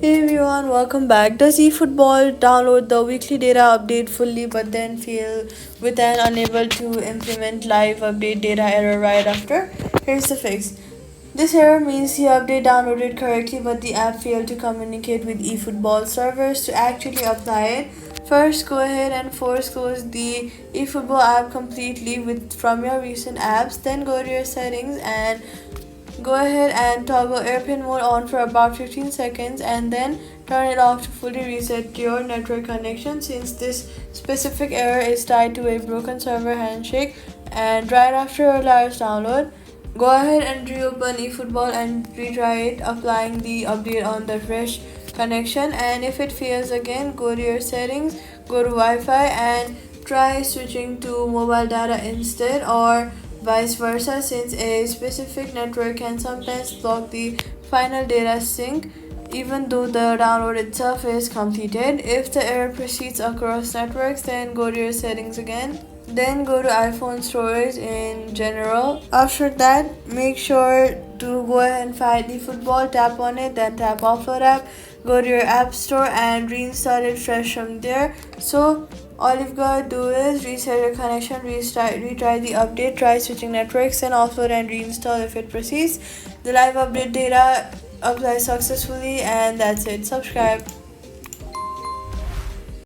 Hey everyone, welcome back. Does eFootball download the weekly data update fully but then fail with an unable to implement live update data error right after? Here's the fix. This error means the update downloaded correctly but the app failed to communicate with eFootball servers to actually apply it. First, go ahead and force close the eFootball app completely with from your recent apps. Then go to your settings and go ahead and toggle airplane mode on for about 15 seconds and then turn it off to fully reset your network connection since this specific error is tied to a broken server handshake. And right after your last download, go ahead and reopen eFootball and retry it, applying the update on the fresh connection. And if it fails again, go to your settings, go to Wi-Fi and try switching to mobile data instead, or vice versa, since a specific network can sometimes block the final data sync even though the download itself is completed. If the error proceeds across networks, then go to your settings again. Then go to iPhone storage in general. After that, make sure to go ahead and find the football, tap on it, then tap offload app, go to your app store and reinstall it fresh from there. So all you've got to do is reset your connection, retry the update, try switching networks, and offload and reinstall. If it proceeds, the live update data applies successfully, and that's it. Subscribe.